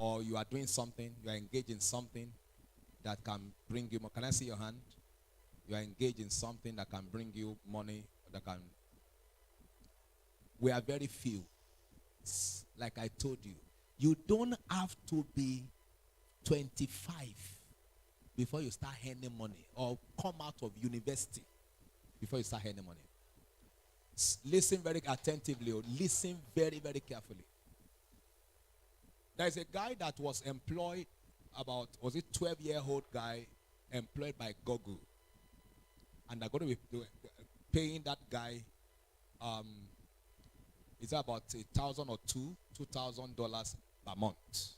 or you are doing something, you are engaged in something that can bring you more. Can I see your hand? You are engaged in something that can bring you money, that can. We are very few. Like I told you, you don't have to be 25 before you start earning money, or come out of university before you start earning money. Listen very attentively, or listen very, very carefully. There is a guy that was employed about, was it 12-year-old guy employed by Google, and they're going to be paying that guy it's about $1,000 or $2,000 per month,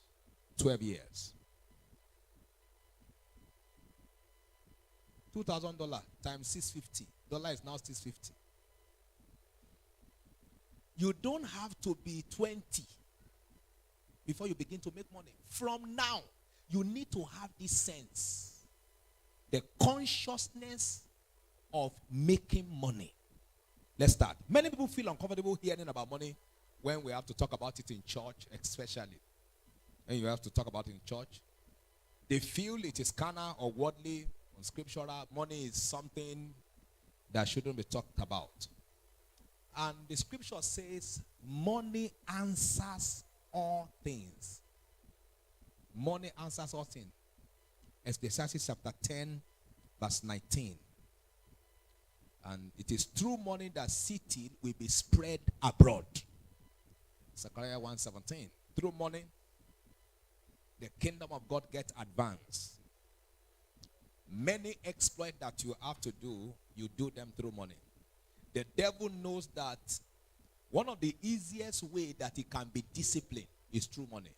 12 years. $2,000 times $650. Dollar is now $650. You don't have to be 20 before you begin to make money. From now, you need to have this sense, the consciousness of making money. Let's start. Many people feel uncomfortable hearing about money when we have to talk about it in church, especially. And you have to talk about it in church. They feel it is carnal or worldly, unscriptural. Money is something that shouldn't be talked about. And the scripture says, money answers all things. Money answers all things. Ecclesiastes chapter 10, verse 19. And it is through money that city will be spread abroad. Zechariah 1:17. Through money, the kingdom of God gets advanced. Many exploits that you have to do, you do them through money. The devil knows that one of the easiest way that he can be disciplined is through money.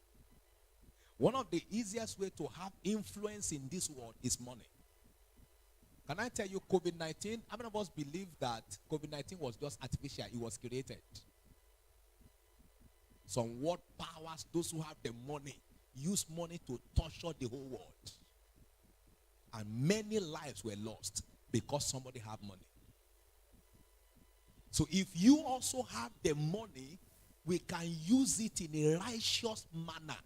One of the easiest way to have influence in this world is money. Can I tell you, COVID-19, how many of us believe that COVID-19 was just artificial? It was created. Some world powers, those who have the money, use money to torture the whole world. And many lives were lost because somebody had money. So if you also have the money, we can use it in a righteous manner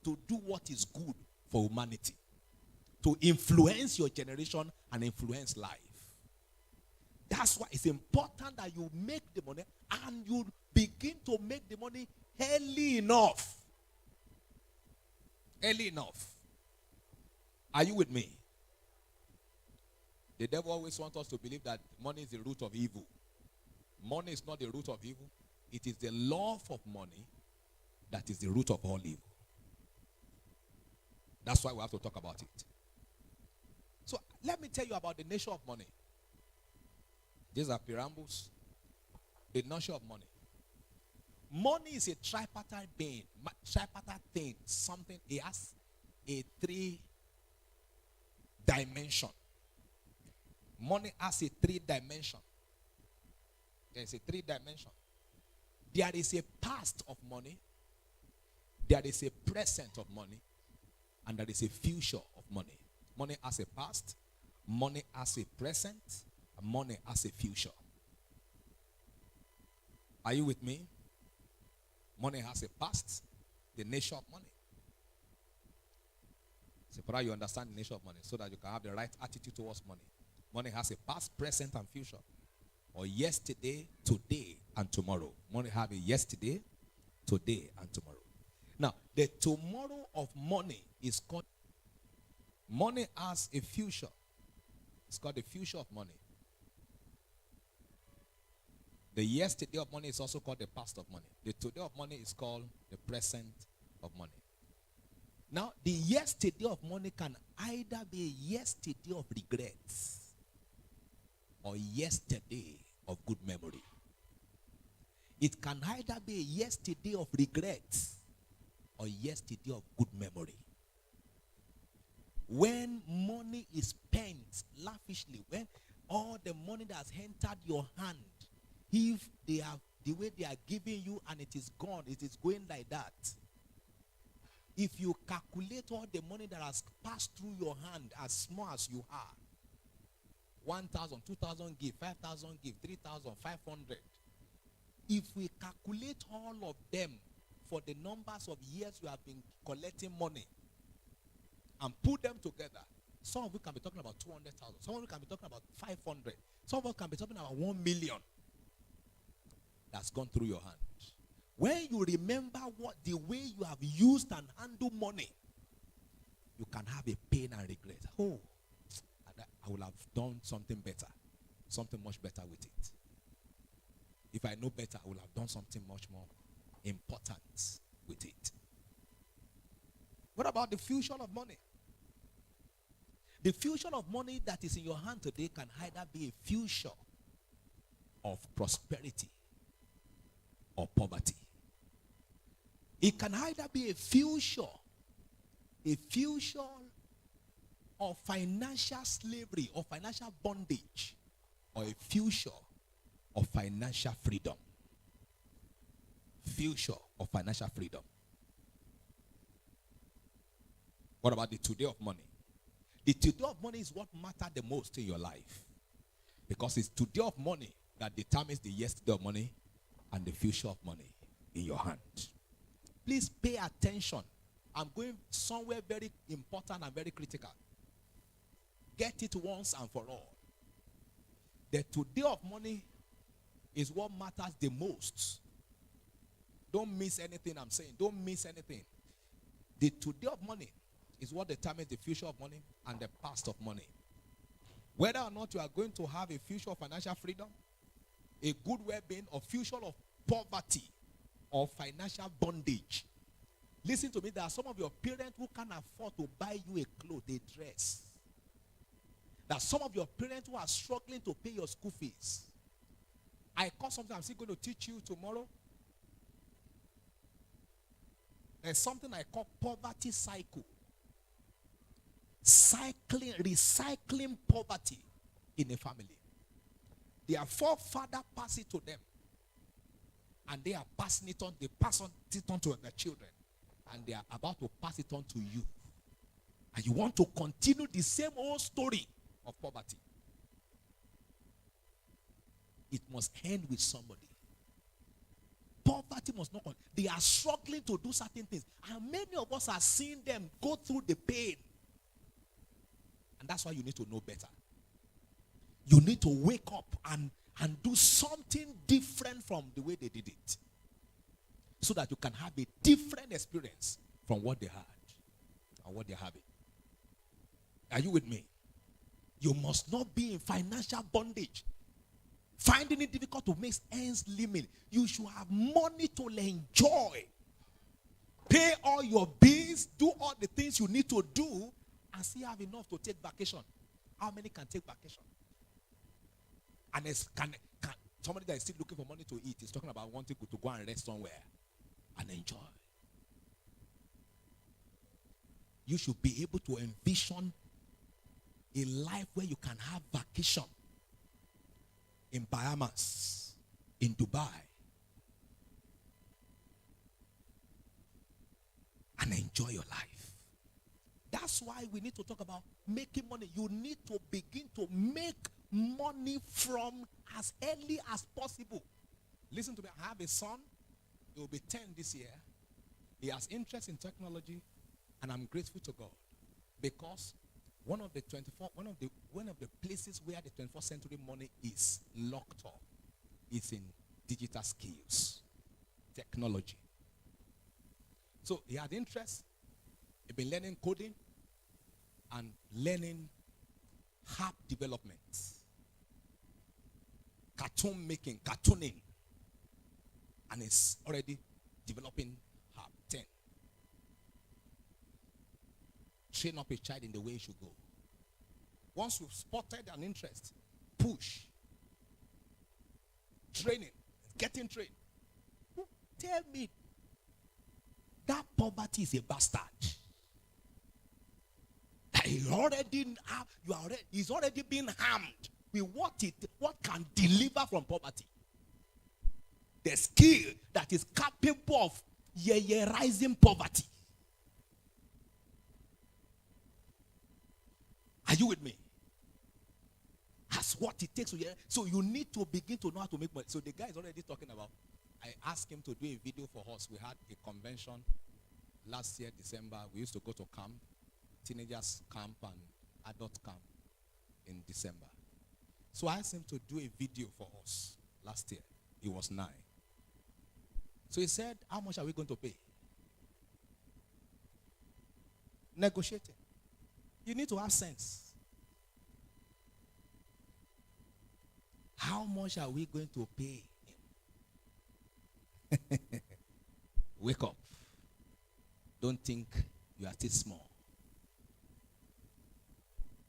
to do what is good for humanity, to influence your generation and influence life. That's why it's important that you make the money, and you begin to make the money early enough. Early enough. Are you with me? The devil always wants us to believe that money is the root of evil. Money is not the root of evil. It is the love of money that is the root of all evil. That's why we have to talk about it. So let me tell you about the nature of money. These are preambles. The nature of money. Money is a tripartite being, tripartite thing. Something, it has a 3-dimension. Money has a 3-dimension. There is a 3-dimension. There is a past of money. There is a present of money. And there is a future of money. Money has a past. Money has a present. And money has a future. Are you with me? Money has a past. The nature of money. So, brother, you understand the nature of money so that you can have the right attitude towards money. Money has a past, present, and future. Or yesterday, today, and tomorrow. Money have a yesterday, today, and tomorrow. Now, the tomorrow of money is called, money has a future. It's called the future of money. The yesterday of money is also called the past of money. The today of money is called the present of money. Now, the yesterday of money can either be a yesterday of regrets or yesterday of good memory. It can either be a yesterday of regrets or yesterday of good memory. When money is spent lavishly, when all the money that has entered your hand, if they have the way they are giving you and it is gone, it is going like that. If you calculate all the money that has passed through your hand, as small as you are, 1,000, 2,000 give, 5,000 give, 3,500. If we calculate all of them for the numbers of years you have been collecting money and put them together, some of you can be talking about 200,000. Some of you can be talking about 500. Some of you can be talking about 1 million that's gone through your hand. When you remember what the way you have used and handled money, you can have a pain and regret. Oh, I would have done something better, something much better with it. If I know better, I would have done something much more important with it. What about the future of money? The future of money that is in your hand today can either be a future of prosperity or poverty. It can either be a future of financial slavery or financial bondage, or a future of financial freedom. Future of financial freedom. What about the today of money? The today of money is what matters the most in your life, because it's today of money that determines the yesterday of money and the future of money in your hand. Please pay attention. I'm going somewhere very important and very critical. Get it once and for all. The today of money is what matters the most. Don't miss anything I'm saying. Don't miss anything. The today of money is what determines the future of money and the past of money. Whether or not you are going to have a future of financial freedom, a good well-being, or future of poverty or financial bondage. Listen to me, there are some of your parents who can't afford to buy you a clothes, a dress. There are some of your parents who are struggling to pay your school fees. I call something I'm still going to teach you tomorrow. There's something I call poverty cycle. Recycling poverty in a family. Their forefather passed it to them, and they are passing it on. They pass it on to their children, and they are about to pass it on to you. And you want to continue the same old story of poverty. It must end with somebody. Poverty must not continue. They are struggling to do certain things, and many of us are seeing them go through the pain. And that's why you need to know better. You need to wake up and do something different from the way they did it, so that you can have a different experience from what they had and what they're having. Are you with me? You must not be in financial bondage, finding it difficult to make ends limit. You should have money to enjoy. Pay all your bills, do all the things you need to do, and still have enough to take vacation. How many can take vacation? And can somebody that is still looking for money to eat is talking about wanting to go and rest somewhere and enjoy. You should be able to envision a life where you can have vacation in Bahamas, in Dubai, and enjoy your life. That's why we need to talk about making money. You need to begin to make money from as early as possible. Listen to me. I have a son. He will be 10 this year. He has interest in technology, and I'm grateful to God, because one of the places where the 21st century money is locked up is in digital skills, technology. So he had interest. He's been learning coding and learning app development, cartooning, and is already developing app 10. Train up a child in the way he should go. Once you've spotted an interest, push. Training, getting trained. Tell me, that poverty is a bastard. He's already been harmed with what can deliver from poverty. The skill that is capable of rising poverty. Are you with me? That's what it takes to. So you need to begin to know how to make money. So the guy is already talking about I asked him to do a video for us. We had a convention last year, December. We used to go to camp, teenagers camp and adult camp in December. So I asked him to do a video for us last year. He was 9. So he said, how much are we going to pay? Negotiating. You need to have sense. How much are we going to pay him? Wake up. Don't think you are still small.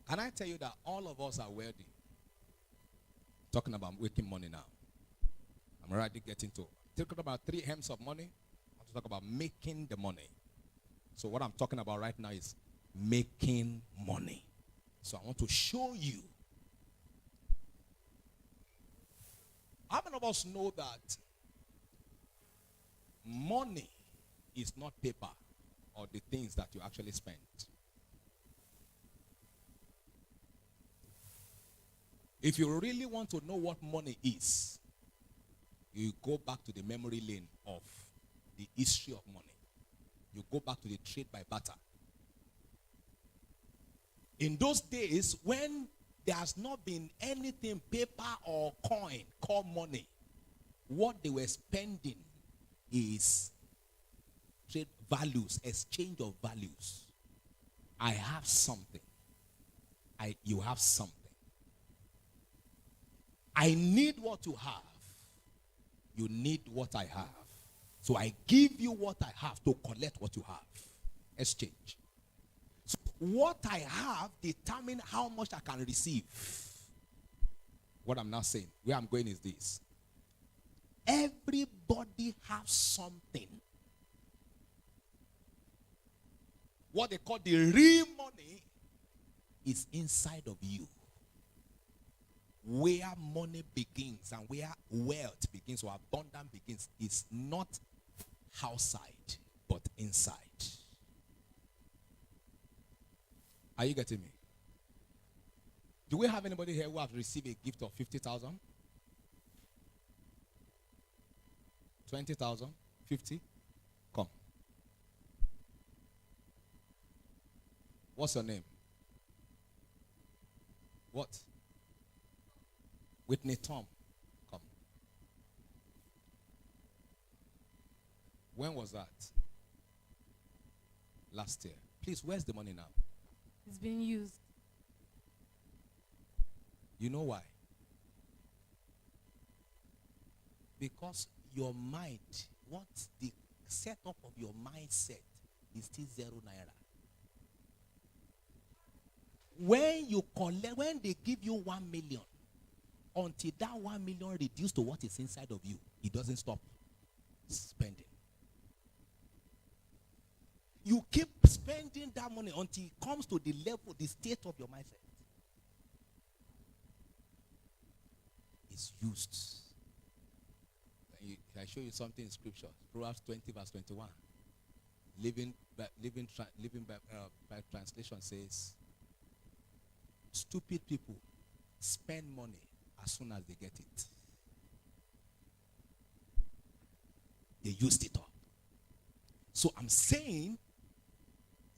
Can I tell you that all of us are wealthy? Talking about making money now. I'm already getting to talking about 3 M's of money. I want to talk about making the money. So what I'm talking about right now is making money. So I want to show you. How many of us know that money is not paper or the things that you actually spend? If you really want to know what money is, you go back to the memory lane of the history of money. You go back to the trade by barter. In those days, when there has not been anything paper or coin called money, what they were spending is trade values, exchange of values. I have something. You have something. I need what you have. You need what I have. So I give you what I have to collect what you have. Exchange. So what I have determines how much I can receive. What I'm now saying, where I'm going is this. Everybody has something. What they call the real money is inside of you. Where money begins and where wealth begins or abundance begins is not outside, but inside. Are you getting me? Do we have anybody here who have received a gift of 50,000? 20,000? 50? Come. What's your name? What? Whitney Tom. Come. When was that? Last year. Please, where's the money now? It's being used. You know why? Because your mind, what the setup of your mindset is still 0 naira. When you collect, when they give you 1 million, until that 1 million reduced to what is inside of you, it doesn't stop spending. You keep spending that money until it comes to the level, the state of your mindset. It's used. Can I show you something in scripture? Proverbs 20 verse 21. Living by translation says, stupid people spend money as soon as they get it. They used it up. So I'm saying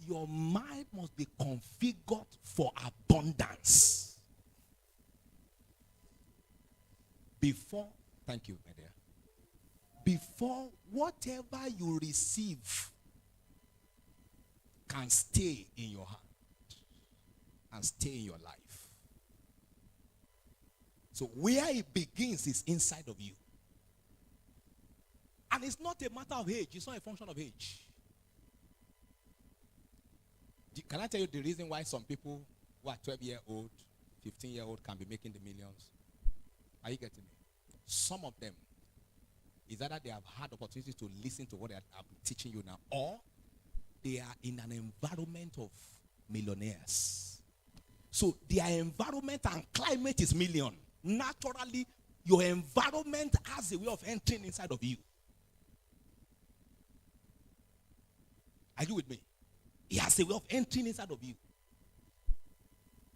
your mind must be configured for abundance. Before, thank you, my dear. Before whatever you receive can stay in your heart and stay in your life. So where it begins is inside of you. And it's not a matter of age. It's not a function of age. Can I tell you the reason why some people who are 12-year-old, 15-year-old can be making the millions? Are you getting me? Some of them, is either they have had opportunity to listen to what I'm teaching you now, or they are in an environment of millionaires. So their environment and climate is million. Naturally, your environment has a way of entering inside of you. Are you with me? It has a way of entering inside of you.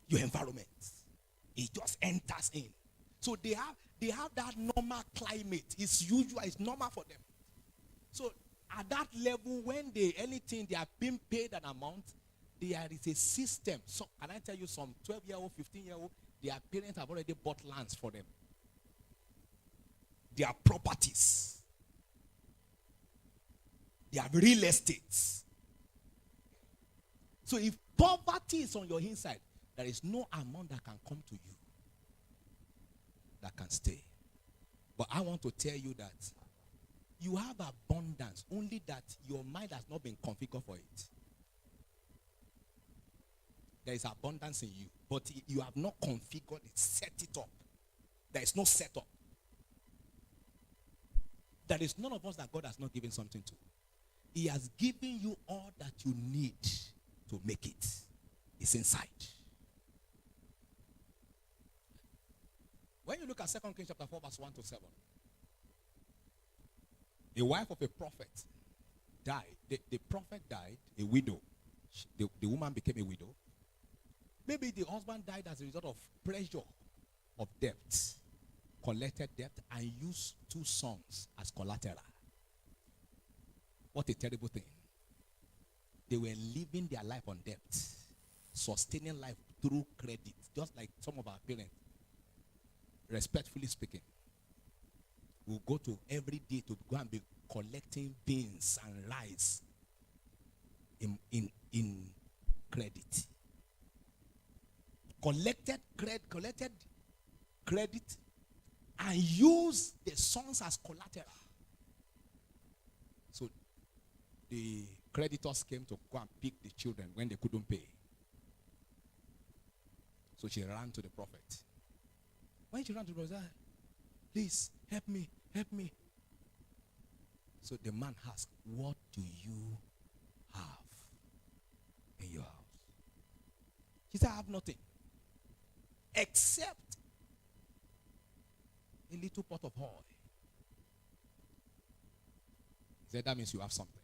Your environment. It just enters in. So they they have that normal climate. It's usual, it's normal for them. So at that level, when anything they are being paid an amount, there is a system. So can I tell you, some 12-year-old, 15-year-old, their parents have already bought lands for them. Their properties. They have real estates. So if poverty is on your inside, there is no amount that can come to you that can stay. But I want to tell you that you have abundance, only that your mind has not been configured for it. There is abundance in you, but you have not configured it, set it up. There is no setup. There is none of us that God has not given something to. He has given you all that you need to make it. It's inside. When you look at 2 Kings chapter 4, verse 1 to 7, the wife of a prophet died. The prophet died, a widow. The woman became a widow. Maybe the husband died as a result of pressure of debt, collected debt, and used 2 sons as collateral. What a terrible thing. They were living their life on debt, sustaining life through credit, just like some of our parents. Respectfully speaking, we'll go to every day to go and be collecting beans and rice in credit. Collected credit and use the sons as collateral. So the creditors came to go and pick the children when they couldn't pay. So she ran to the prophet. When she ran to the prophet, please help me, help me. So the man asked, what do you have in your house? She said, I have nothing except a little pot of oil. He said, that means you have something.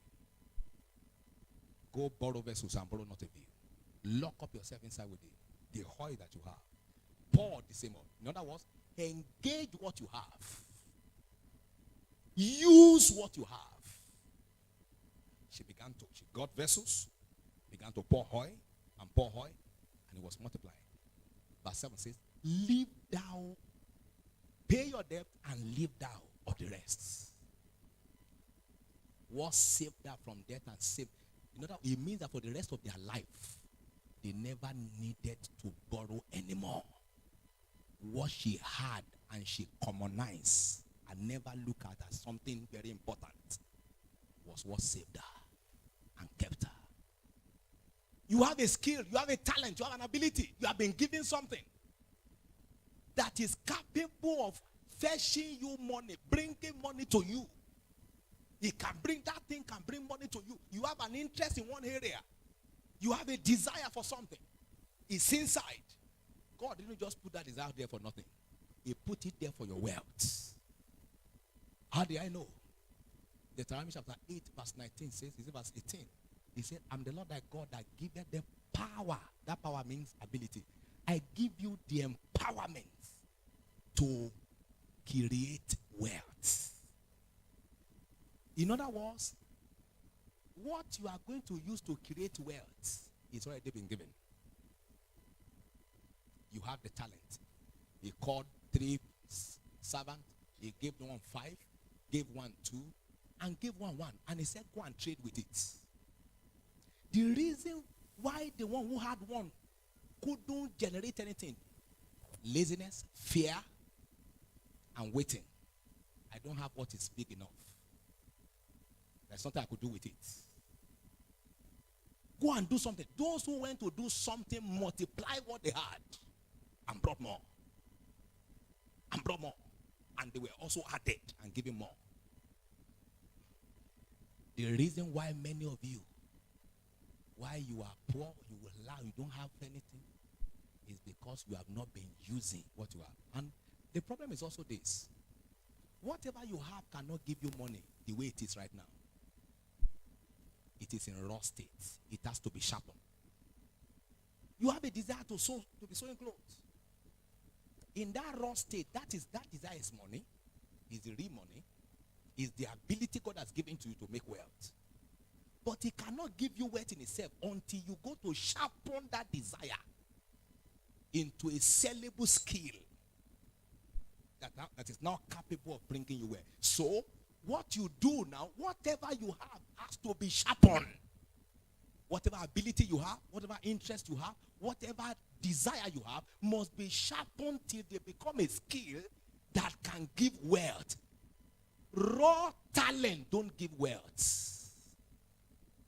Go borrow vessels and borrow not a view. Lock up yourself inside with the oil that you have. Pour the same oil. In other words, engage what you have. Use what you have. She got vessels, began to pour oil, and it was multiplying. Verse 7 says, leave thou, pay your debt, and leave thou of the rest. What saved her from debt and saved? You know that it means that for the rest of their life, they never needed to borrow anymore. What she had and she commonized and never look at as something very important was what saved her and kept her. You have a skill, you have a talent, you have an ability, you have been given something that is capable of fetching you money, bringing money to you. It can bring, that thing can bring money to you. You have an interest in one area. You have a desire for something. It's inside. God didn't just put that desire there for nothing. He put it there for your wealth. How do I know? Deuteronomy chapter 8 verse 19 says, is it verse 18? He said, I'm the Lord thy God that giveth the power. That power means ability. I give you the empowerment to create wealth. In other words, what you are going to use to create wealth is already been given. You have the talent. He called 3 servants. He gave one 5, gave one 2, and gave one 1. And he said, go and trade with it. The reason why the one who had 1 couldn't generate anything, laziness, fear, and waiting. I don't have what is big enough. There's something I could do with it. Go and do something. Those who went to do something multiply what they had and brought more. And brought more. And they were also added and given more. The reason why many of you, why you are poor, you don't have anything, is because you have not been using what you have. And the problem is also this. Whatever you have cannot give you money the way it is right now. It is in raw state. It has to be sharpened. You have a desire to sew, to be sewing clothes. In that raw state, that desire is money, is the real money, is the ability God has given to you to make wealth. But he cannot give you wealth in itself until you go to sharpen that desire into a sellable skill that is now capable of bringing you wealth. So, what you do now, whatever you have has to be sharpened. Whatever ability you have, whatever interest you have, whatever desire you have must be sharpened till they become a skill that can give wealth. Raw talent don't give wealth.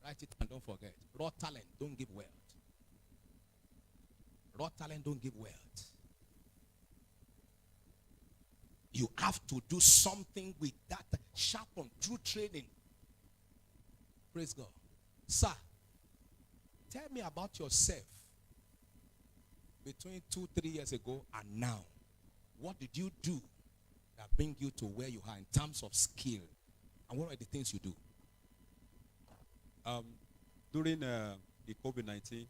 Write it and don't forget. Raw talent don't give wealth. Raw talent don't give wealth. You have to do something with that sharpen through training. Praise God. Sir, tell me about yourself between 2-3 years ago and now. What did you do that bring you to where you are in terms of skill? And what are the things you do? During the COVID-19,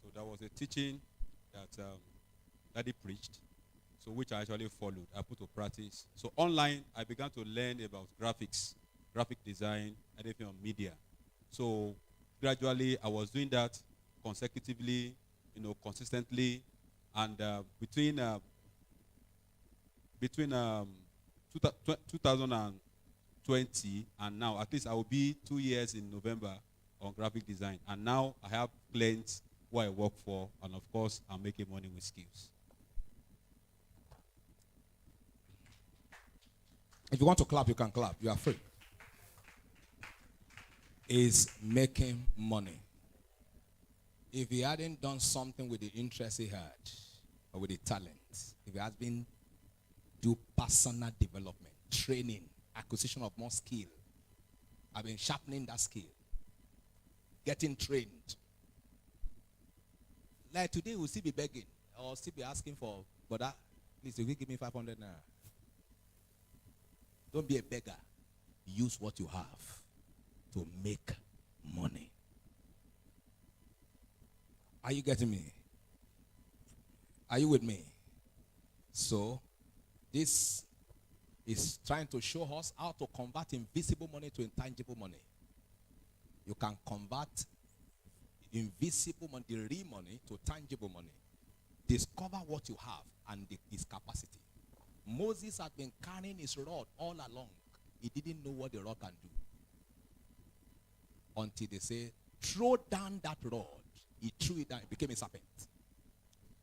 so there was a teaching that Daddy preached, so which I actually followed. I put to practice. So online, I began to learn about graphics, graphic design, anything on media. So gradually, I was doing that consecutively, consistently, and between 2020 and now, at least I will be 2 years in November on graphic design. And now I have clients who I work for, and of course, I'm making money with skills. If you want to clap, you can clap. You are free. Is making money. If he hadn't done something with the interest he had, or with the talent, if he has been do personal development, training, acquisition of more skill, I've been sharpening that skill, getting trained. Like today, we'll still be begging, or still be asking for, brother, please, will you give me 500 naira? Don't be a beggar. Use what you have to make money. Are you getting me? Are you with me? So, this is trying to show us how to convert invisible money to intangible money. You can convert invisible money, the real money, to tangible money. Discover what you have and its capacity. Moses had been carrying his rod all along. He didn't know what the rod can do. Until they say, throw down that rod. He threw it down. It became a serpent.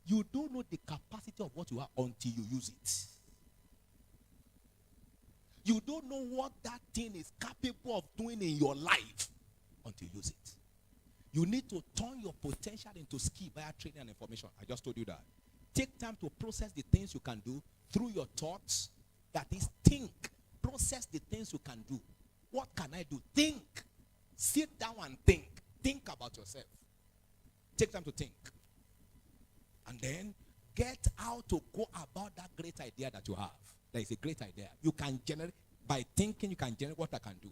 You don't know the capacity of what you have until you use it. You don't know what that thing is capable of doing in your life until you use it. You need to turn your potential into skill via training and information. I just told you that. Take time to process the things you can do through your thoughts. That is, think. Process the things you can do. What can I do? Think. Sit down and think. Think about yourself. Take time to think. And then get how to go about that great idea that you have. That is a great idea. You can generate, by thinking, you can generate what I can do.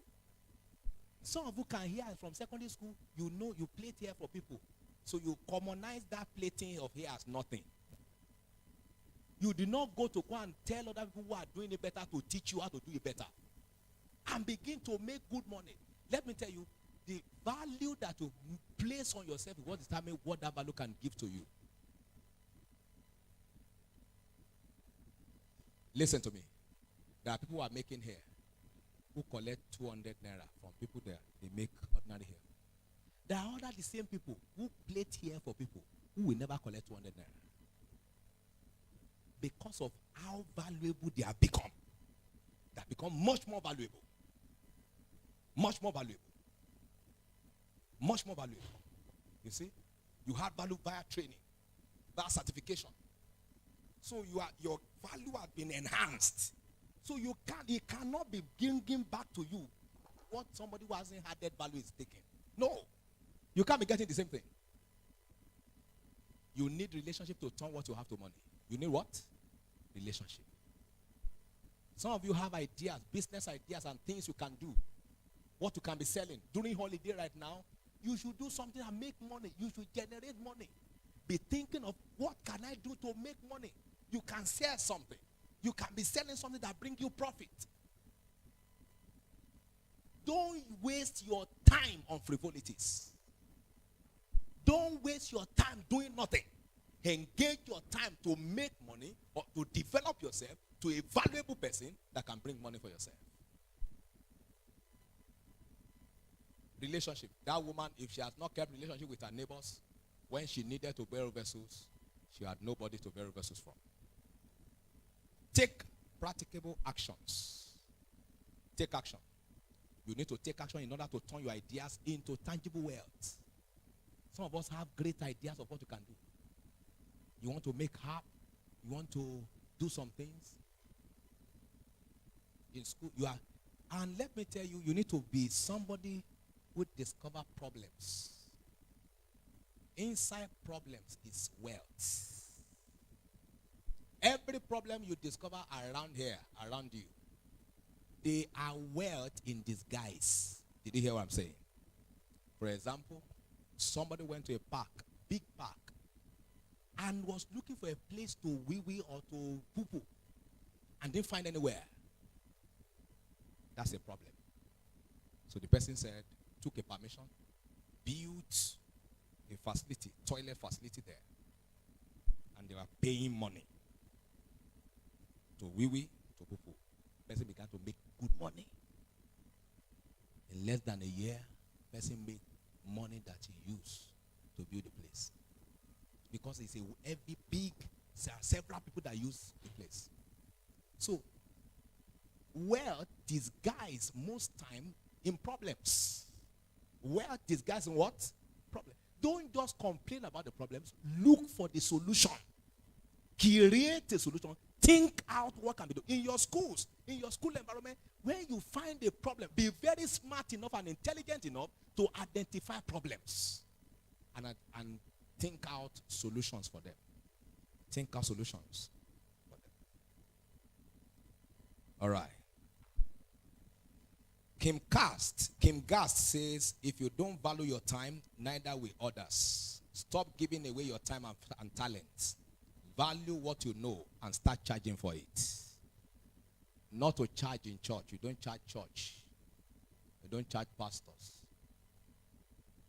Some of you can hear from secondary school, you know you plait hair for people. So you commonize that plaiting of hair as nothing. You did not go to go and tell other people who are doing it better to teach you how to do it better. And begin to make good money. Let me tell you, the value that you place on yourself is what determines what that value can give to you. Listen to me. There are people who are making hair who collect 200 naira from people there. They make ordinary hair. There are other the same people who plait hair for people who will never collect 200 naira. Because of how valuable they have become. They have become much more valuable. Much more valuable. Much more valuable. You see? You have value via training, via certification. So your value has been enhanced. So it cannot be bringing back to you what somebody who hasn't had that value is taking. No. You can't be getting the same thing. You need relationship to turn what you have to money. You need what? Relationship. Some of you have ideas, business ideas and things you can do. What you can be selling. During holiday right now, you should do something and make money. You should generate money. Be thinking of what can I do to make money. You can sell something. You can be selling something that brings you profit. Don't waste your time on frivolities. Don't waste your time doing nothing. Engage your time to make money or to develop yourself to a valuable person that can bring money for yourself. Relationship. That woman, if she has not kept relationship with her neighbors, when she needed to borrow vessels, she had nobody to borrow vessels from. Take practicable actions. Take action. You need to take action in order to turn your ideas into tangible wealth. Some of us have great ideas of what you can do. You want to make harp. You want to do some things. In school, you are. And let me tell you, you need to be somebody who discover problems. Inside problems is wealth. Every problem you discover around here, around you, they are wealth in disguise. Did you hear what I'm saying? For example, somebody went to a park, big park, and was looking for a place to wee-wee or to poo-poo and didn't find anywhere. That's a problem. So the person said, took a permission, built a facility, toilet facility there, and they were paying money to wee-wee, to poo-poo. The person began to make good money. In less than a year, the person made money that he used to build the place. Because it's a heavy, big, there are several people that use the place. So, wealth disguises most time in problems. Wealth disguises in what? Problem. Don't just complain about the problems. Look for the solution. Create a solution. Think out what can be done. In your schools, in your school environment, when you find a problem, be very smart enough and intelligent enough to identify problems. And think out solutions for them. Think out solutions for them. All right. Kim Gast says, if you don't value your time, neither will others. Stop giving away your time and talents. Value what you know and start charging for it. Not to charge in church. You don't charge church. You don't charge pastors.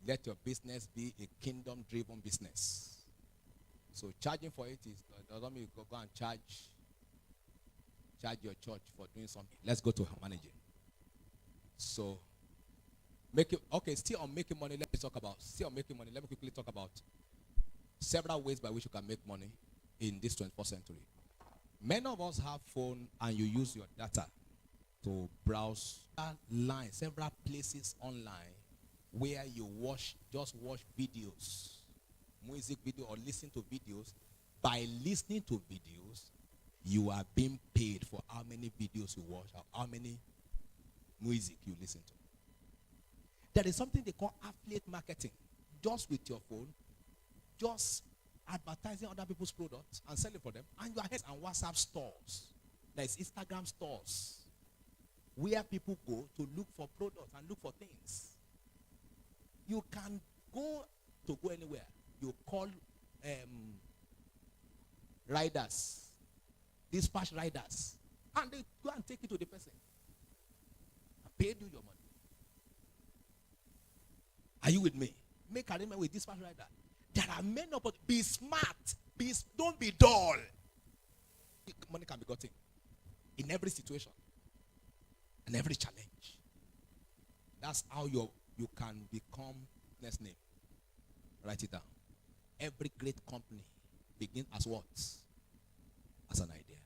Let your business be a kingdom-driven business. So charging for it doesn't mean you go and charge your church for doing something. Let's go to managing. So, still on making money, let me quickly talk about several ways by which you can make money in this 21st century. Many of us have phone and you use your data to browse several places online where you just watch videos, music video, or listen to videos. By listening to videos, you are being paid for how many videos you watch or how many music you listen to. There is something they call affiliate marketing. Just with your phone, just advertising other people's products and selling for them. And you are on WhatsApp stores. There is Instagram stores where people go to look for products and look for things. You can go anywhere. You call riders, dispatch riders, and they go and take it to the person and pay you your money. Are you with me? Make arrangement with dispatch rider. There are many opportunities. Be smart. Don't be dull. Money can be gotten in every situation and every challenge. That's how you can become next name. Write it down. Every great company begins as what? As an idea.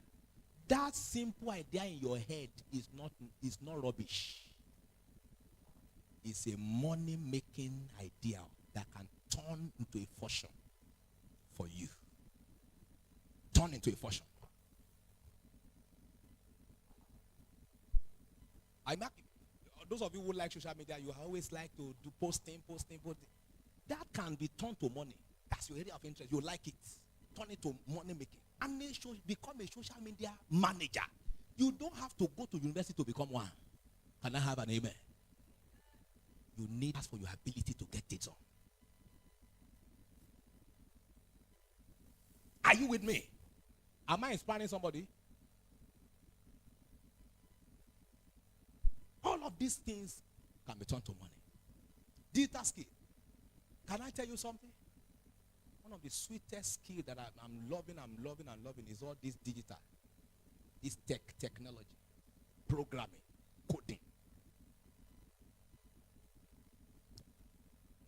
That simple idea in your head is not rubbish. It's a money-making idea that can turn into a fortune for you. Turn into a fortune. Those of you who like social media, you always like to do posting. That can be turned to money. That's your area of interest. You like it. Turn it to money making. And then become a social media manager. You don't have to go to university to become one. Can I have an amen? You need ask for your ability to get it on. Are you with me? Am I inspiring somebody? All of these things can be turned to money. Digital skill. Can I tell you something? One of the sweetest skills that I'm loving is all this digital. This technology, programming, coding.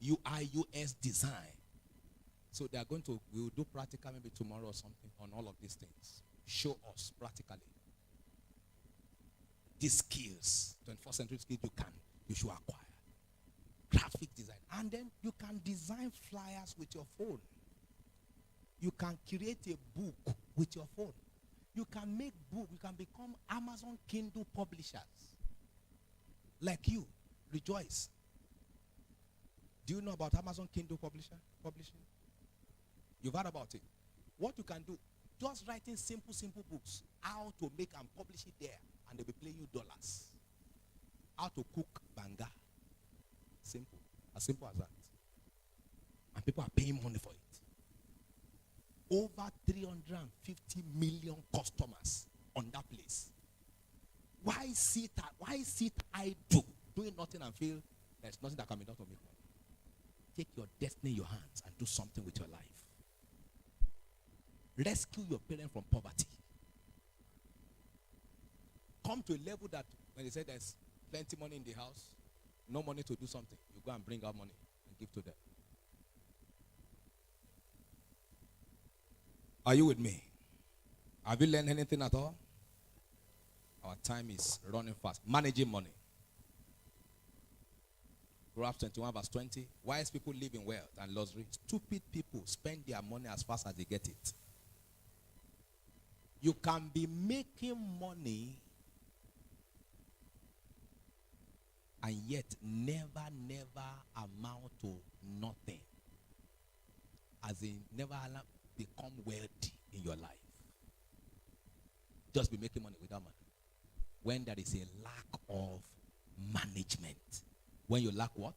UI, UX design. So they are going to, we'll do practical maybe tomorrow or something on all of these things. Show us practically. These skills, 21st century skills you should acquire. Graphic design. And then you can design flyers with your phone. You can create a book with your phone. You can make book. You can become Amazon Kindle publishers. Like you. Rejoice. Do you know about Amazon Kindle publishing? You've heard about it. What you can do, just writing simple books. How to make and publish it there. And they'll be paying you dollars. How to cook gbenga. Simple. As simple as that. And people are paying money for it. Over 350 million customers on that place. Why sit idle, doing nothing and feel there's nothing that can be done to make money? Take your destiny in your hands and do something with your life. Rescue your parents from poverty. Come to a level that when they say there's plenty money in the house, no money to do something, you go and bring out money and give to them. Are you with me? Have you learned anything at all? Our time is running fast. Managing money. Proverbs 21 verse 20. Wise people live in wealth and luxury. Stupid people spend their money as fast as they get it. You can be making money and yet never amount to nothing. As in, never become wealthy in your life. Just be making money without money. When there is a lack of management. When you lack what?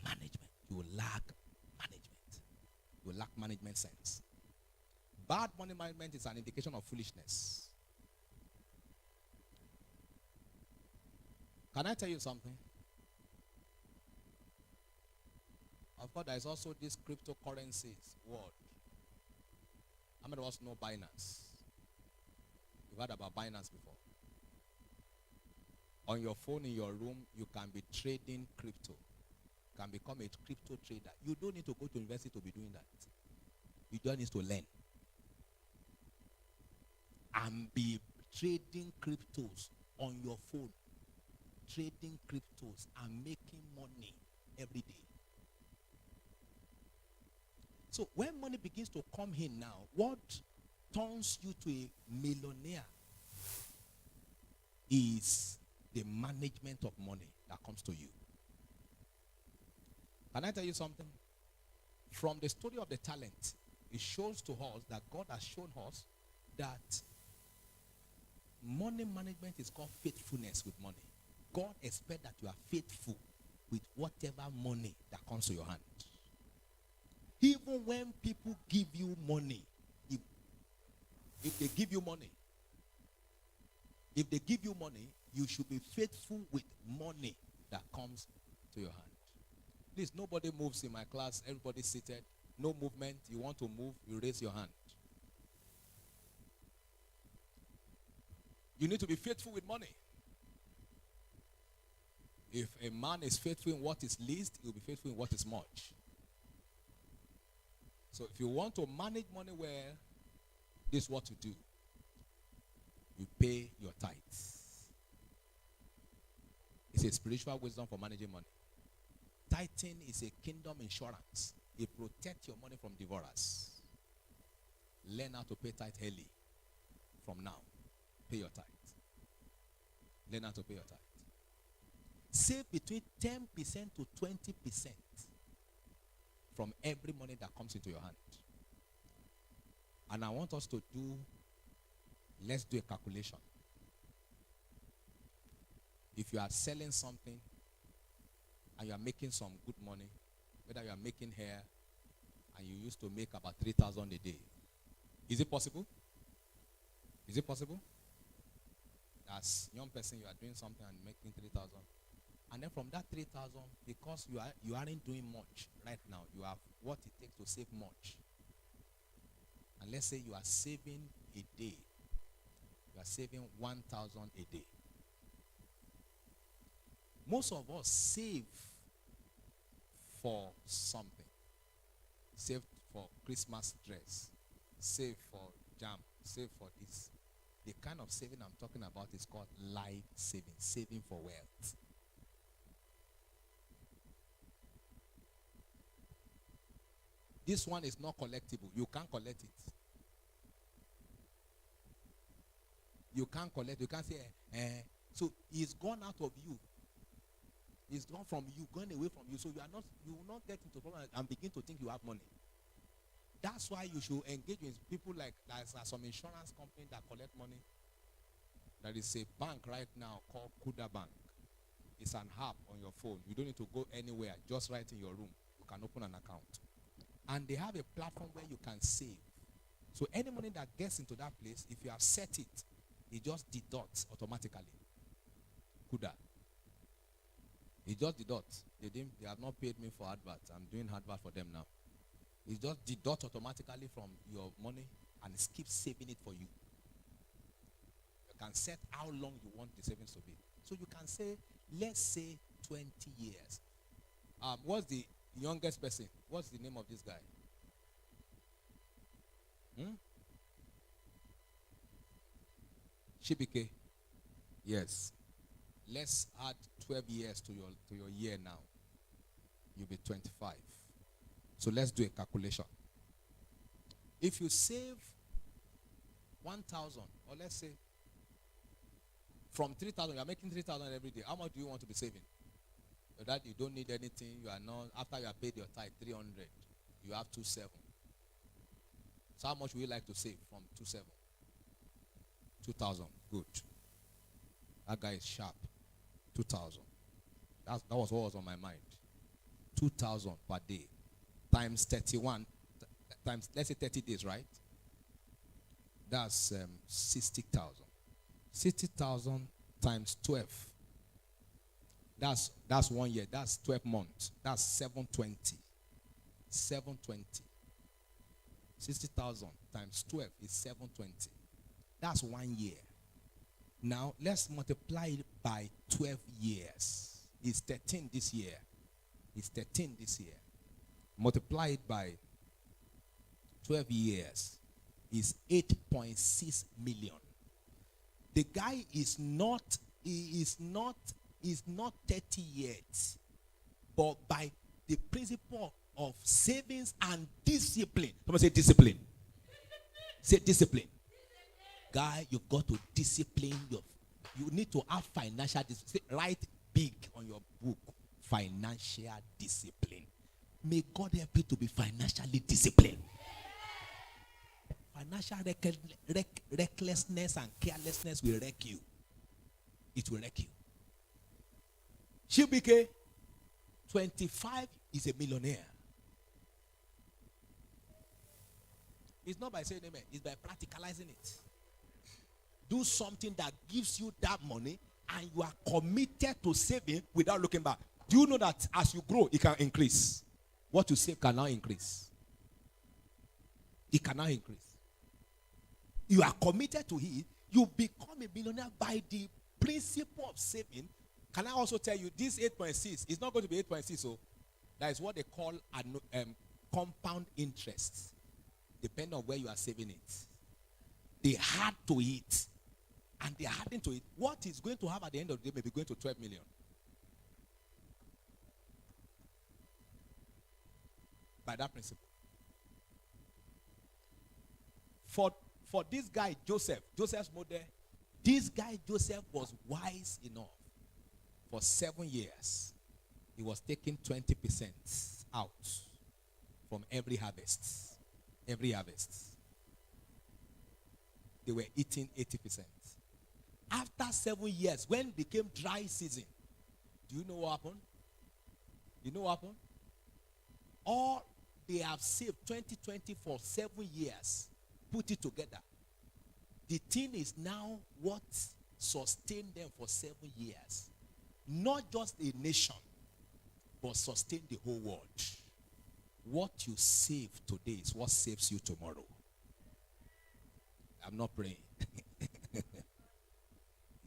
Management. You lack management. You lack management sense. Bad money management is an indication of foolishness. Can I tell you something? Of course, there is also this cryptocurrencies world. How many of us know Binance? You've heard about Binance before. On your phone in your room, you can be trading crypto. You can become a crypto trader. You don't need to go to university to be doing that. You just need to learn. And be trading cryptos on your phone. Trading cryptos and making money every day. So when money begins to come in now, what turns you to a millionaire is the management of money that comes to you. Can I tell you something? From the story of the talent, it shows to us that God has shown us that money management is called faithfulness with money. God expects that you are faithful with whatever money that comes to your hand. Even when people give you money, if they give you money, you should be faithful with money that comes to your hand. Please, nobody moves in my class. Everybody seated. No movement. You want to move, you raise your hand. You need to be faithful with money. If a man is faithful in what is least, he will be faithful in what is much. So if you want to manage money well, this is what you do. You pay your tithes. It's a spiritual wisdom for managing money. Tithing is a kingdom insurance. It protects your money from devourers. Learn how to pay tithe early. From now, pay your tithe. Learn how to pay your tithe. Save between 10% to 20% from every money that comes into your hand. And I want us to let's do a calculation. If you are selling something and you are making some good money, whether you are making hair and you used to make about 3,000 a day, is it possible? Is it possible? As young person, you are doing something and making 3,000. And then from that 3,000, because you aren't doing much right now, you have what it takes to save much. And let's say you are saving a day. You are saving 1,000 a day. Most of us save for something. Save for Christmas dress. Save for jam. Save for this. The kind of saving I'm talking about is called life saving. Saving for wealth. This one is not collectible. You can't collect it. You can't collect. You can't say, so it's gone out of you. It's gone from you, gone away from you. So you will not get into problem and begin to think you have money. That's why you should engage with people like there's some insurance company that collect money. There is a bank right now called Kuda Bank. It's an app on your phone. You don't need to go anywhere. Just right in your room. You can open an account. And they have a platform where you can save. So any money that gets into that place, if you have set it, it just deducts automatically. Kuda. It just deducts. They have not paid me for adverts. I'm doing advert for them now. It just deducts automatically from your money and it keeps saving it for you. You can set how long you want the savings to be. So you can say, let's say 20 years. What's the youngest person? What's the name of this guy? Shibike. Yes. Let's add 12 years to your year now. You'll be 25. So let's do a calculation. If you save 1,000, or let's say from 3,000, you are making 3,000 every day. How much do you want to be saving? That you don't need anything. You are not, after you have paid your tithe, 300. You have 2,700. So how much would you like to save from 2,700? 2,000. Good. That guy is sharp. 2,000. That was what was on my mind. 2,000 per day. Times 31. Times, let's say 30 days, right? That's 60,000. 60,000 times 12. That's 1 year. That's 12 months. That's 720. 720. 60,000 times 12 is 720. That's 1 year. Now, let's multiply it by 12 years. It's 13 this year. It's 13 this year. Multiply it by 12 years. Is 8.6 million. The guy is not 30 yet. But by the principle of savings and discipline. Someone say discipline. Say discipline. Guy, you've got to discipline you need to have financial discipline. Write big on your book. Financial discipline. May God help you to be financially disciplined. Financial recklessness and carelessness will wreck you. It will wreck you. Shibike, 25 is a millionaire. It's not by saying amen. It's by practicalizing it. Do something that gives you that money and you are committed to saving without looking back. Do you know that as you grow, it can increase? What you save can now increase. It can now increase. You are committed to it. You become a millionaire by the principle of saving. Can I also tell you, this 8.6 is not going to be 8.6. So that is what they call compound interest. Depending on where you are saving it. They add to it. And they are adding to it. What is going to have at the end of the day may be going to 12 million. By that principle. For this guy, Joseph's model, this guy, Joseph, was wise enough. For 7 years, he was taking 20% out from every harvest. Every harvest. They were eating 80%. After 7 years, when it became dry season, do you know what happened? You know what happened? All they have saved 2020 for 7 years, put it together. The thing is now what sustained them for 7 years. Not just a nation, but sustain the whole world. What you save today is what saves you tomorrow. I'm not praying.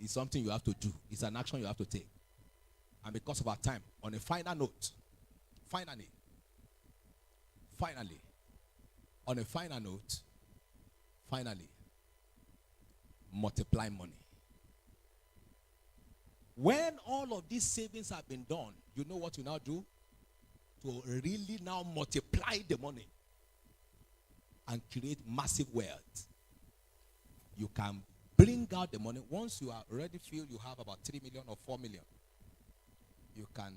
It's something you have to do. It's an action you have to take. And because of our time, on a final note, finally, on a final note, multiply money. When all of these savings have been done, you know what you now do? To really now multiply the money and create massive wealth. You can bring out the money. Once you are already feel you have about 3 million or 4 million, you can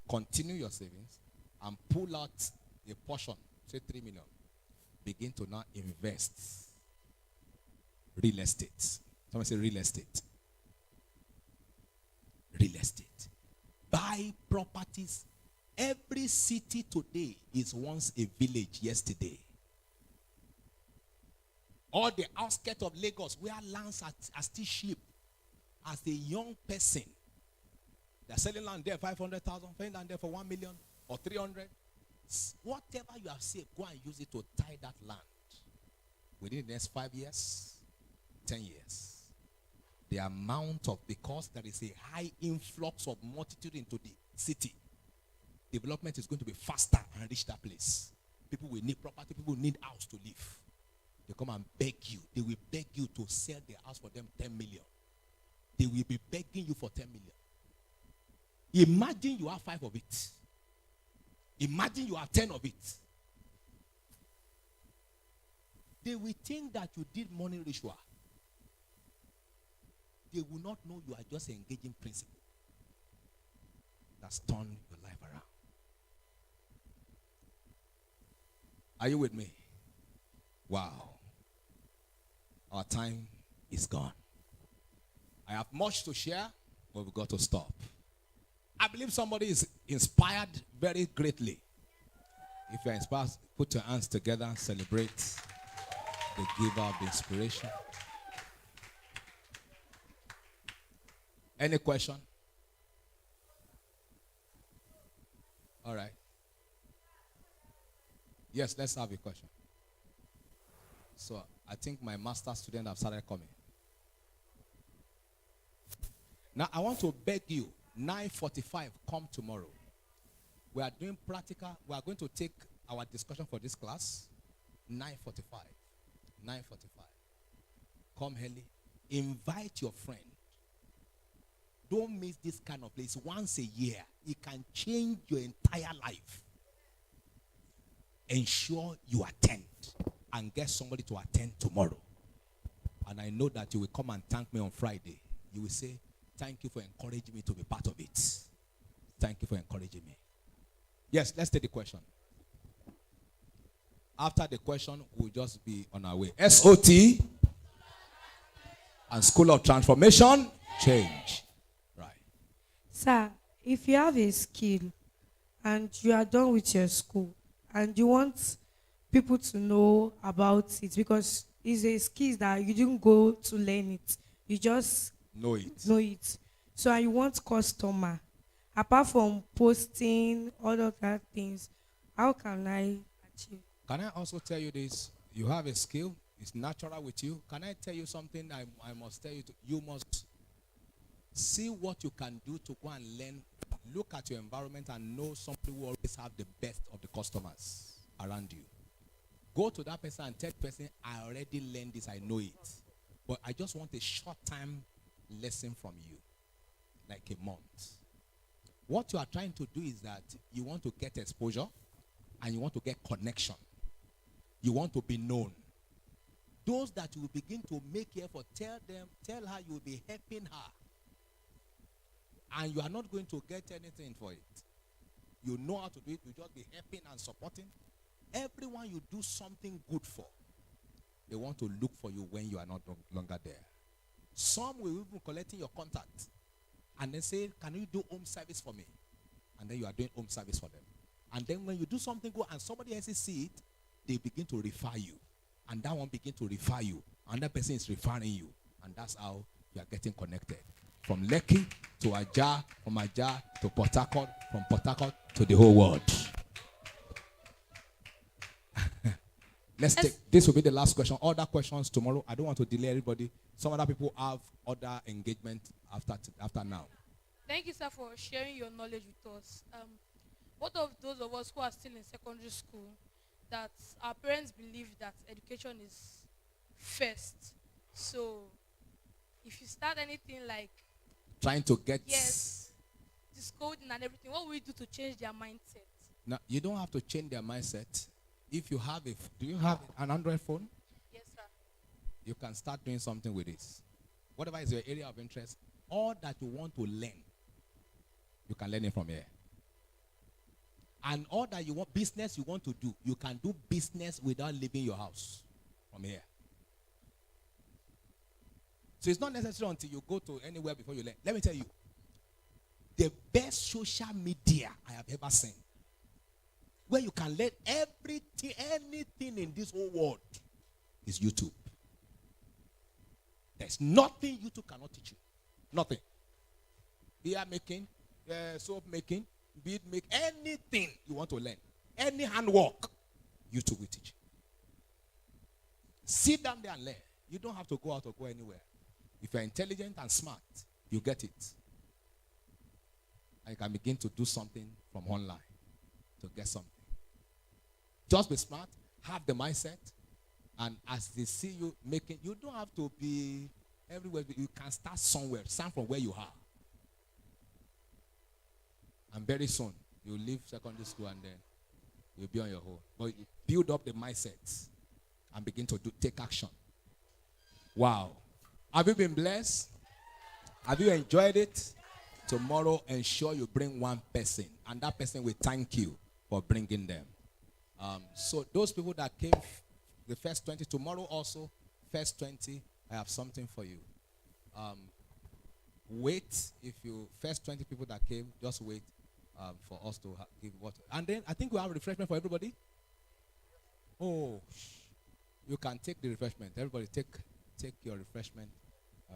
continue your savings and pull out a portion, say 3 million. Begin to now invest. Real estate. Someone say real estate. Real estate. Buy properties. Every city today is once a village yesterday. All the outskirts of Lagos where lands are still cheap. As a young person, they're selling land there 500,000, selling land there for 1 million or 300. Whatever you have saved, go and use it to tie that land. Within the next 5 years, 10 years. The amount of, because there is a high influx of multitude into the city, development is going to be faster and reach that place. People will need property, people will need house to live. They come and beg you. They will beg you to sell their house for them 10 million. They will be begging you for 10 million. Imagine you have 5 of it. Imagine you have 10 of it. They will think that you did money ritual. They will not know you are just engaging principle that's turned your life around. Are you with me? Wow. Our time is gone. I have much to share, but we've got to stop. I believe somebody is inspired very greatly. If you're inspired, put your hands together and celebrate the giver of the inspiration. Any question? All right. Yes, let's have a question. So I think my master student have started coming. Now I want to beg you, 9:45, come tomorrow. We are doing practical. We are going to take our discussion for this class. 9:45. 9:45. Come early. Invite your friend. Don't miss this kind of place once a year. It can change your entire life. Ensure you attend and get somebody to attend tomorrow. And I know that you will come and thank me on Friday. You will say, thank you for encouraging me to be part of it. Thank you for encouraging me. Yes, let's take the question. After the question, we'll just be on our way. SOT and School of Transformation, change. Right. Sir, if you have a skill and you are done with your school and you want people to know about it because it's a skill that you didn't go to learn it. You just know it. So I want customer. Apart from posting, all of that things, how can I achieve? Can I also tell you this? You have a skill. It's natural with you. Can I tell you something I must tell you? You must see what you can do to go and learn. Look at your environment and know somebody who always have the best of the customers around you. Go to that person and tell the person, I already learned this, I know it. But I just want a short time lesson from you. Like a month. What you are trying to do is that you want to get exposure and you want to get connection. You want to be known. Those that you will begin to make effort, tell her you will be helping her. And you are not going to get anything for it. You know how to do it, you just be helping and supporting. Everyone you do something good for, they want to look for you when you are not longer there. Some will even collecting your contact and then say, can you do home service for me? And then you are doing home service for them. And then when you do something good and somebody else see it, they begin to refer you. And that one begin to refer you. Another person is referring you. And that's how you are getting connected. From Lekki to Aja, from Aja to Port Harcourt, from Port Harcourt to the whole world. Let's take, this will be the last question. Other questions tomorrow. I don't want to delay everybody. Some other people have other engagement after now. Thank you, sir, for sharing your knowledge with us. What of those of us who are still in secondary school, that our parents believe that education is first? So, if you start anything like Trying to get... Yes, this coding and everything, what will we do to change their mindset? Now, you don't have to change their mindset. If you have do you have an Android phone? Yes, sir. You can start doing something with this. Whatever is your area of interest, all that you want to learn, you can learn it from here. And all that you want, business you want to do, you can do business without leaving your house from here. So it's not necessary until you go to anywhere before you learn. Let me tell you, the best social media I have ever seen, where you can learn everything, anything in this whole world, is YouTube. There's nothing YouTube cannot teach you. Nothing. Beer making, soap making, bead make, anything you want to learn, any handwork, YouTube will teach you. Sit down there and learn. You don't have to go out or go anywhere. If you're intelligent and smart, you get it. And you can begin to do something from online to get something. Just be smart, have the mindset, and as they see you making, you don't have to be everywhere. You can start somewhere, start from where you are. And very soon, you'll leave secondary school and then you'll be on your own. But you build up the mindset and begin to take action. Wow. Have you been blessed? Have you enjoyed it? Tomorrow, ensure you bring one person, and that person will thank you for bringing them. So those people that came the first 20, tomorrow also, first 20, I have something for you. Wait, if you, first 20 people that came, just wait for us to give water. And then I think we have refreshment for everybody. Oh, you can take the refreshment. Everybody take your refreshment.